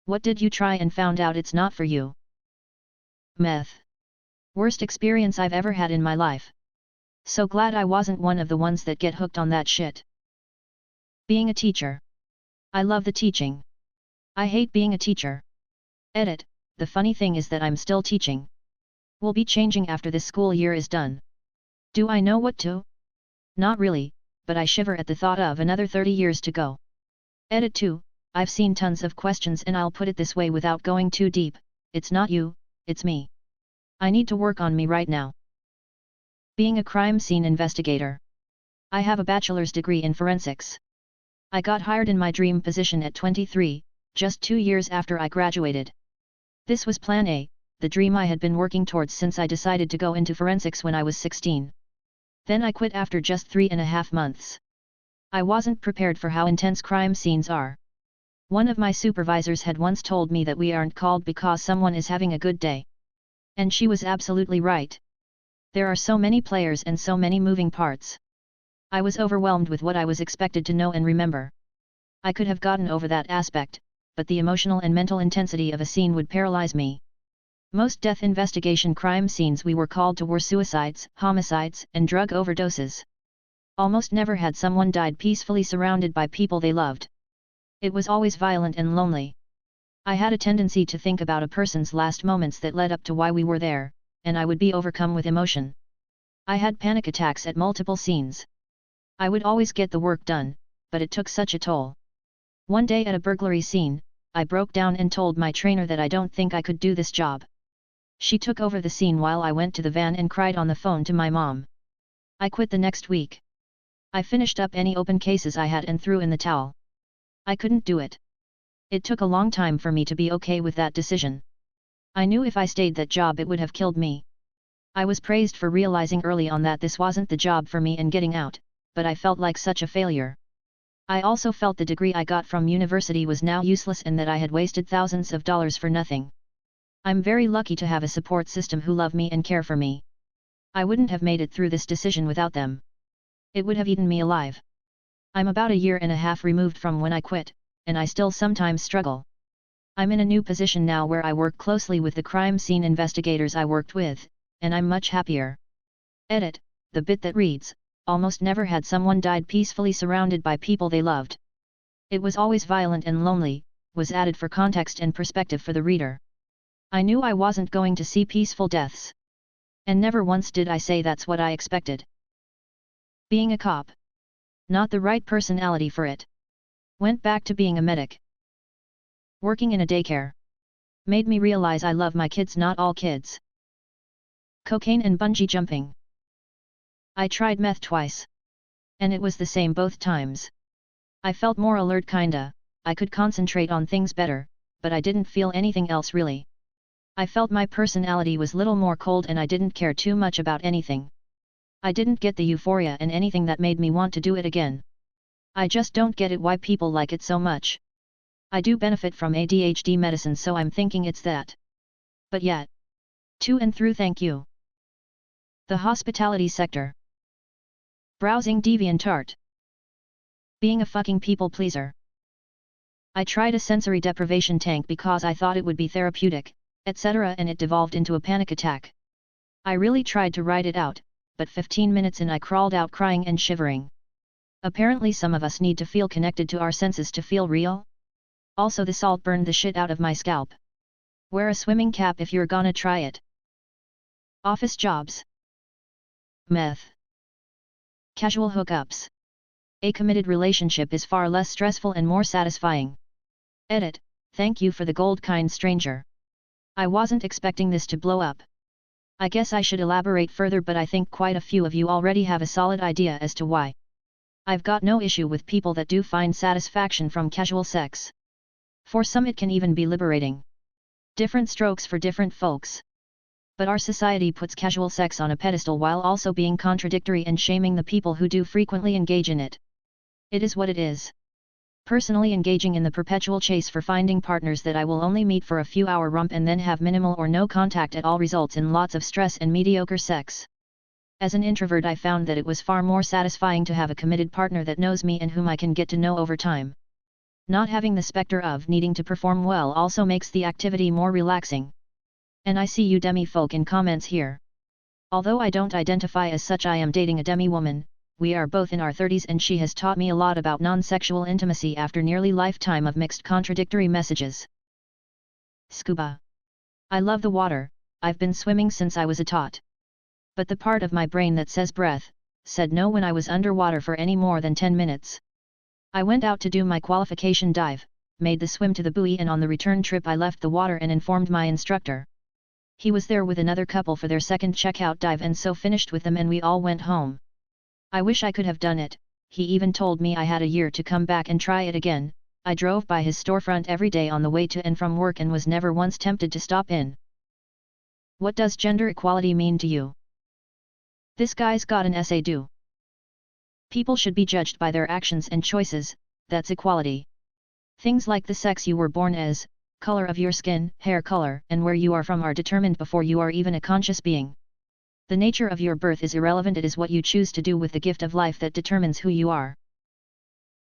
What did you try and found out it's not for you? Meth. Worst experience I've ever had in my life. So glad I wasn't one of the ones that get hooked on that shit. Being a teacher. I love the teaching. I hate being a teacher. Edit, the funny thing is that I'm still teaching. Will be changing after this school year is done. Do I know what to? Not really, but I shiver at the thought of another 30 years to go. Edit 2, I've seen tons of questions and I'll put it this way without going too deep, it's not you, it's me. I need to work on me right now. Being a crime scene investigator. I have a bachelor's degree in forensics. I got hired in my dream position at 23, just 2 years after I graduated. This was Plan A, the dream I had been working towards since I decided to go into forensics when I was 16. Then I quit after just 3.5 months. I wasn't prepared for how intense crime scenes are. One of my supervisors had once told me that we aren't called because someone is having a good day. And she was absolutely right. There are so many players and so many moving parts. I was overwhelmed with what I was expected to know and remember. I could have gotten over that aspect, but the emotional and mental intensity of a scene would paralyze me. Most death investigation crime scenes we were called to were suicides, homicides, and drug overdoses. Almost never had someone died peacefully surrounded by people they loved. It was always violent and lonely. I had a tendency to think about a person's last moments that led up to why we were there, and I would be overcome with emotion. I had panic attacks at multiple scenes. I would always get the work done, but it took such a toll. One day at a burglary scene, I broke down and told my trainer that I don't think I could do this job. She took over the scene while I went to the van and cried on the phone to my mom. I quit the next week. I finished up any open cases I had and threw in the towel. I couldn't do it. It took a long time for me to be okay with that decision. I knew if I stayed that job it would have killed me. I was praised for realizing early on that this wasn't the job for me and getting out, but I felt like such a failure. I also felt the degree I got from university was now useless and that I had wasted thousands of dollars for nothing. I'm very lucky to have a support system who love me and care for me. I wouldn't have made it through this decision without them. It would have eaten me alive. I'm about 1.5 years removed from when I quit, and I still sometimes struggle. I'm in a new position now where I work closely with the crime scene investigators I worked with, and I'm much happier. Edit, the bit that reads, almost never had someone died peacefully surrounded by people they loved. It was always violent and lonely, was added for context and perspective for the reader. I knew I wasn't going to see peaceful deaths. And never once did I say that's what I expected. Being a cop. Not the right personality for it. Went back to being a medic. Working in a daycare. Made me realize I love my kids, not all kids. Cocaine and bungee jumping. I tried meth twice. And it was the same both times. I felt more alert kinda, I could concentrate on things better, but I didn't feel anything else really. I felt my personality was little more cold and I didn't care too much about anything. I didn't get the euphoria and anything that made me want to do it again. I just don't get it why people like it so much. I do benefit from ADHD medicine, so I'm thinking it's that. But yet. To and through, thank you. The hospitality sector. Browsing DeviantArt. Being a fucking people pleaser. I tried a sensory deprivation tank because I thought it would be therapeutic, etc., and it devolved into a panic attack. I really tried to write it out, but 15 minutes in I crawled out crying and shivering. Apparently some of us need to feel connected to our senses to feel real. Also the salt burned the shit out of my scalp. Wear a swimming cap if you're gonna try it. Office jobs. Meth. Casual hookups. A committed relationship is far less stressful and more satisfying. Edit, thank you for the gold, kind stranger. I wasn't expecting this to blow up. I guess I should elaborate further, but I think quite a few of you already have a solid idea as to why. I've got no issue with people that do find satisfaction from casual sex. For some it can even be liberating. Different strokes for different folks. But our society puts casual sex on a pedestal while also being contradictory and shaming the people who do frequently engage in it. It is what it is. Personally, engaging in the perpetual chase for finding partners that I will only meet for a few-hour romp and then have minimal or no contact at all results in lots of stress and mediocre sex. As an introvert, I found that it was far more satisfying to have a committed partner that knows me and whom I can get to know over time. Not having the specter of needing to perform well also makes the activity more relaxing. And I see you demi folk in comments here. Although I don't identify as such, I am dating a demi woman. We are both in our 30s and she has taught me a lot about non-sexual intimacy after nearly lifetime of mixed contradictory messages. Scuba. I love the water, I've been swimming since I was a tot. But the part of my brain that says breath, said no when I was underwater for any more than 10 minutes. I went out to do my qualification dive, made the swim to the buoy, and on the return trip I left the water and informed my instructor. He was there with another couple for their second checkout dive and so finished with them and we all went home. I wish I could have done it. He even told me I had a year to come back and try it again. I drove by his storefront every day on the way to and from work and was never once tempted to stop in. What does gender equality mean to you? This guy's got an essay due. People should be judged by their actions and choices, that's equality. Things like the sex you were born as, color of your skin, hair color, and where you are from are determined before you are even a conscious being. The nature of your birth is irrelevant, it is what you choose to do with the gift of life that determines who you are.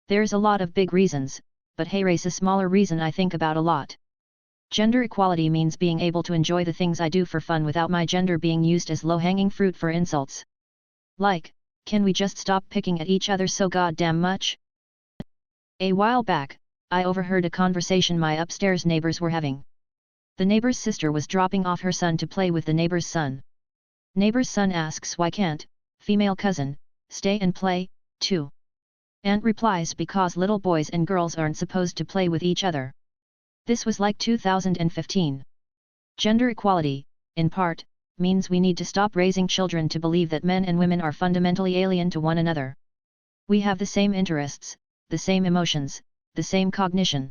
There's a lot of big reasons, but hey, race a smaller reason I think about a lot. Gender equality means being able to enjoy the things I do for fun without my gender being used as low-hanging fruit for insults. Like, can we just stop picking at each other so goddamn much? A while back, I overheard a conversation my upstairs neighbors were having. The neighbor's sister was dropping off her son to play with the neighbor's son. Neighbor's son asks why can't, female cousin, stay and play, too? Aunt replies because little boys and girls aren't supposed to play with each other. This was like 2015. Gender equality, in part, means we need to stop raising children to believe that men and women are fundamentally alien to one another. We have the same interests, the same emotions, the same cognition.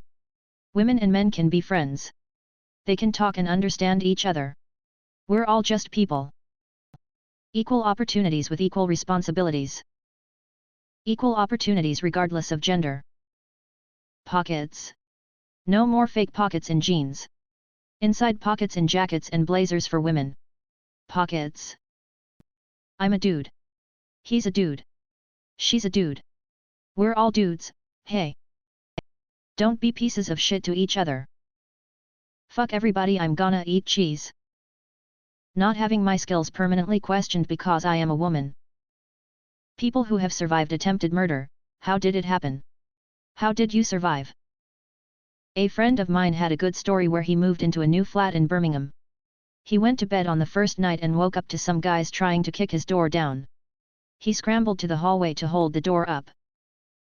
Women and men can be friends. They can talk and understand each other. We're all just people. Equal opportunities with equal responsibilities. Equal opportunities regardless of gender. Pockets. No more fake pockets in jeans. Inside pockets in jackets and blazers for women. Pockets. I'm a dude. He's a dude. She's a dude. We're all dudes, hey. Don't be pieces of shit to each other. Fuck everybody, I'm gonna eat cheese. Not having my skills permanently questioned because I am a woman. People who have survived attempted murder, how did it happen? How did you survive? A friend of mine had a good story where he moved into a new flat in Birmingham. He went to bed on the first night and woke up to some guys trying to kick his door down. He scrambled to the hallway to hold the door up.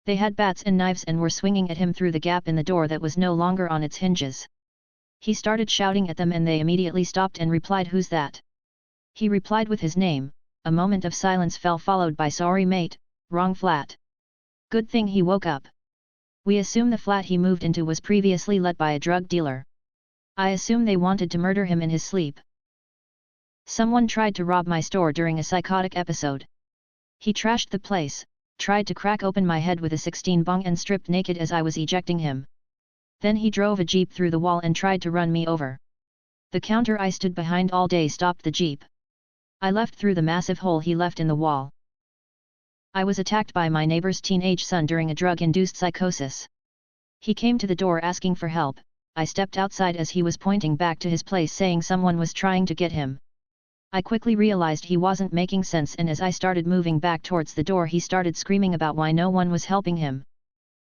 They had bats and knives and were swinging at him through the gap in the door that was no longer on its hinges. He started shouting at them and they immediately stopped and replied, "Who's that?" He replied with his name. A moment of silence fell, followed by, "Sorry mate, wrong flat." Good thing he woke up. We assume the flat he moved into was previously let by a drug dealer. I assume they wanted to murder him in his sleep. Someone tried to rob my store during a psychotic episode. He trashed the place, tried to crack open my head with a 16 bong and stripped naked as I was ejecting him. Then he drove a jeep through the wall and tried to run me over. The counter I stood behind all day stopped the jeep. I left through the massive hole he left in the wall. I was attacked by my neighbor's teenage son during a drug-induced psychosis. He came to the door asking for help. I stepped outside as he was pointing back to his place saying someone was trying to get him. I quickly realized he wasn't making sense, and as I started moving back towards the door he started screaming about why no one was helping him.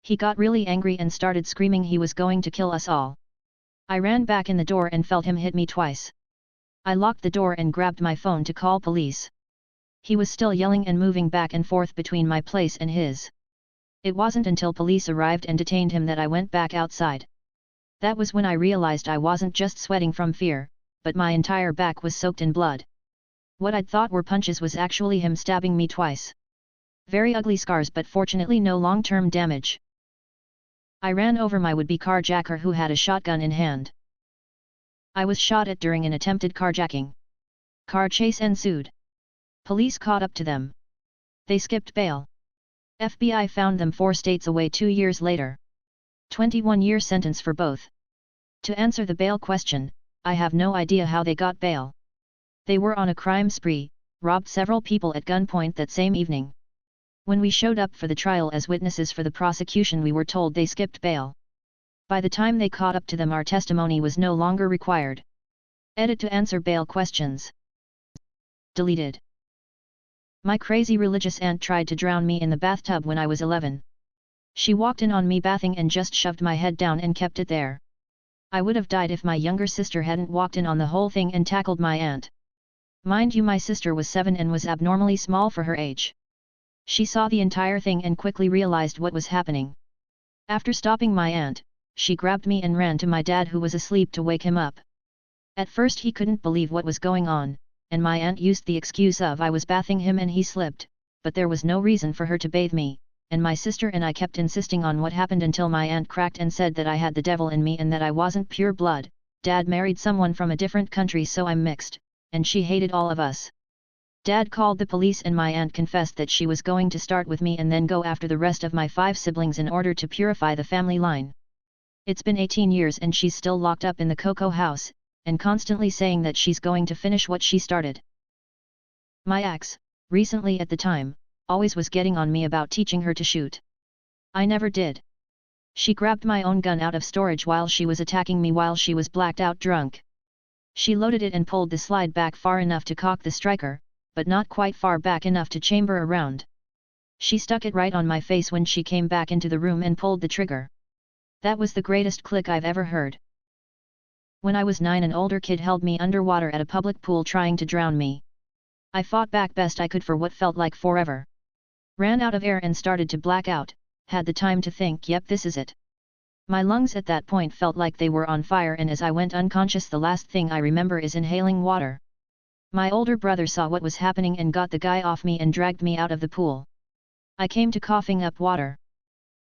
He got really angry and started screaming he was going to kill us all. I ran back in the door and felt him hit me twice. I locked the door and grabbed my phone to call police. He was still yelling and moving back and forth between my place and his. It wasn't until police arrived and detained him that I went back outside. That was when I realized I wasn't just sweating from fear, but my entire back was soaked in blood. What I'd thought were punches was actually him stabbing me twice. Very ugly scars, but fortunately no long-term damage. I ran over my would-be carjacker who had a shotgun in hand. I was shot at during an attempted carjacking. Car chase ensued. Police caught up to them. They skipped bail. FBI found them 4 states away 2 years later. 21-year sentence for both. To answer the bail question, I have no idea how they got bail. They were on a crime spree, robbed several people at gunpoint that same evening. When we showed up for the trial as witnesses for the prosecution, we were told they skipped bail. By the time they caught up to them, our testimony was no longer required. Edit to answer bail questions. Deleted. My crazy religious aunt tried to drown me in the bathtub when I was 11. She walked in on me bathing and just shoved my head down and kept it there. I would have died if my younger sister hadn't walked in on the whole thing and tackled my aunt. Mind you, my sister was 7 and was abnormally small for her age. She saw the entire thing and quickly realized what was happening. After stopping my aunt, she grabbed me and ran to my dad, who was asleep, to wake him up. At first he couldn't believe what was going on, and my aunt used the excuse of I was bathing him and he slipped, but there was no reason for her to bathe me, and my sister and I kept insisting on what happened until my aunt cracked and said that I had the devil in me and that I wasn't pure blood. Dad married someone from a different country, so I'm mixed, and she hated all of us. Dad called the police and my aunt confessed that she was going to start with me and then go after the rest of my 5 siblings in order to purify the family line. It's been 18 years and she's still locked up in the Coco house, and constantly saying that she's going to finish what she started. My ex, recently at the time, always was getting on me about teaching her to shoot. I never did. She grabbed my own gun out of storage while she was attacking me while she was blacked out drunk. She loaded it and pulled the slide back far enough to cock the striker, but not quite far back enough to chamber a round. She stuck it right on my face when she came back into the room and pulled the trigger. That was the greatest click I've ever heard. When I was 9, an older kid held me underwater at a public pool trying to drown me. I fought back best I could for what felt like forever. Ran out of air and started to black out, had the time to think, yep, this is it. My lungs at that point felt like they were on fire, and as I went unconscious, the last thing I remember is inhaling water. My older brother saw what was happening and got the guy off me and dragged me out of the pool. I came to coughing up water.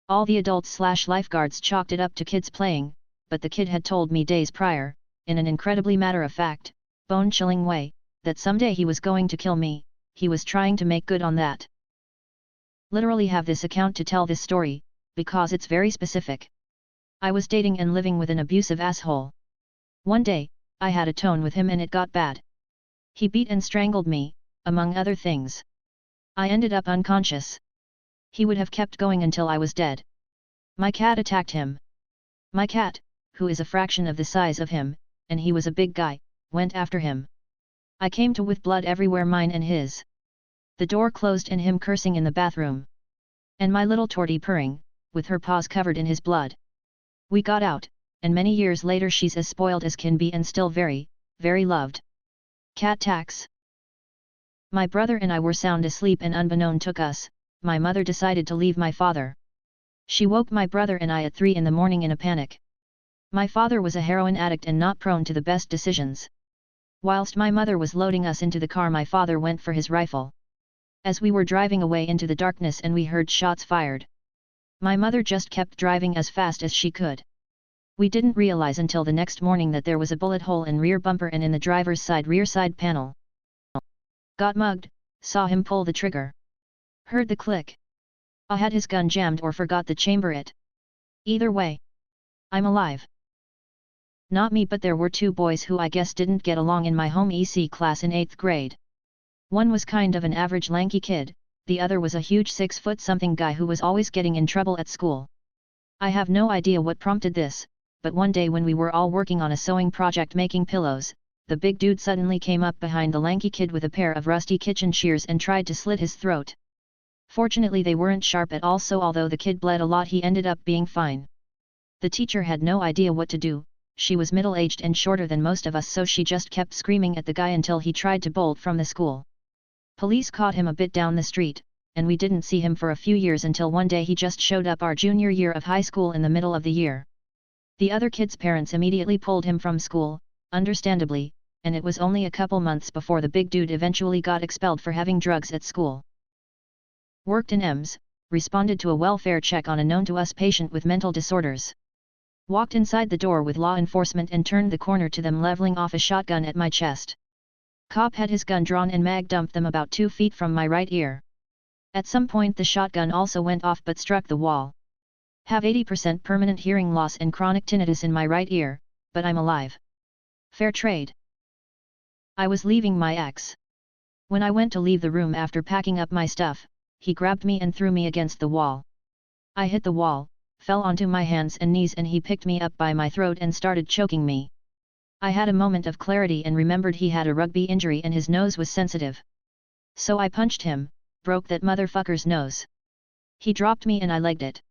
All the adults/lifeguards chalked it up to kids playing, but the kid had told me days prior, in an incredibly matter-of-fact, bone-chilling way, that someday he was going to kill me. He was trying to make good on that. Literally have this account to tell this story, because it's very specific. I was dating and living with an abusive asshole. One day, I had a tone with him and it got bad. He beat and strangled me, among other things. I ended up unconscious. He would have kept going until I was dead. My cat attacked him. My cat, who is a fraction of the size of him, and he was a big guy, went after him. I came to with blood everywhere, mine and his. The door closed and him cursing in the bathroom. And my little tortie purring, with her paws covered in his blood. We got out, and many years later she's as spoiled as can be and still very, very loved. Cat tax. My brother and I were sound asleep and unbeknown took us, my mother decided to leave my father. She woke my brother and I at 3 in the morning in a panic. My father was a heroin addict and not prone to the best decisions. Whilst my mother was loading us into the car, my father went for his rifle. As we were driving away into the darkness and we heard shots fired. My mother just kept driving as fast as she could. We didn't realize until the next morning that there was a bullet hole in rear bumper and in the driver's side rear side panel. Got mugged, saw him pull the trigger. Heard the click. I had his gun jammed or forgot to chamber it. Either way, I'm alive. Not me, but there were 2 boys who I guess didn't get along in my home EC class in 8th grade. One was kind of an average lanky kid, the other was a huge 6-foot-something guy who was always getting in trouble at school. I have no idea what prompted this, but one day when we were all working on a sewing project making pillows, the big dude suddenly came up behind the lanky kid with a pair of rusty kitchen shears and tried to slit his throat. Fortunately they weren't sharp at all, so although the kid bled a lot, he ended up being fine. The teacher had no idea what to do. She was middle-aged and shorter than most of us, so she just kept screaming at the guy until he tried to bolt from the school. Police caught him a bit down the street, and we didn't see him for a few years until one day he just showed up our junior year of high school in the middle of the year. The other kid's parents immediately pulled him from school, understandably, and it was only a couple months before the big dude eventually got expelled for having drugs at school. Worked in EMS, responded to a welfare check on a known-to-us patient with mental disorders. Walked inside the door with law enforcement and turned the corner to them leveling off a shotgun at my chest. Cop had his gun drawn and mag dumped them about 2 feet from my right ear. At some point the shotgun also went off but struck the wall. Have 80% permanent hearing loss and chronic tinnitus in my right ear, but I'm alive. Fair trade. I was leaving my ex. When I went to leave the room after packing up my stuff, he grabbed me and threw me against the wall. I hit the wall, fell onto my hands and knees and he picked me up by my throat and started choking me. I had a moment of clarity and remembered he had a rugby injury and his nose was sensitive. So I punched him, broke that motherfucker's nose. He dropped me and I legged it.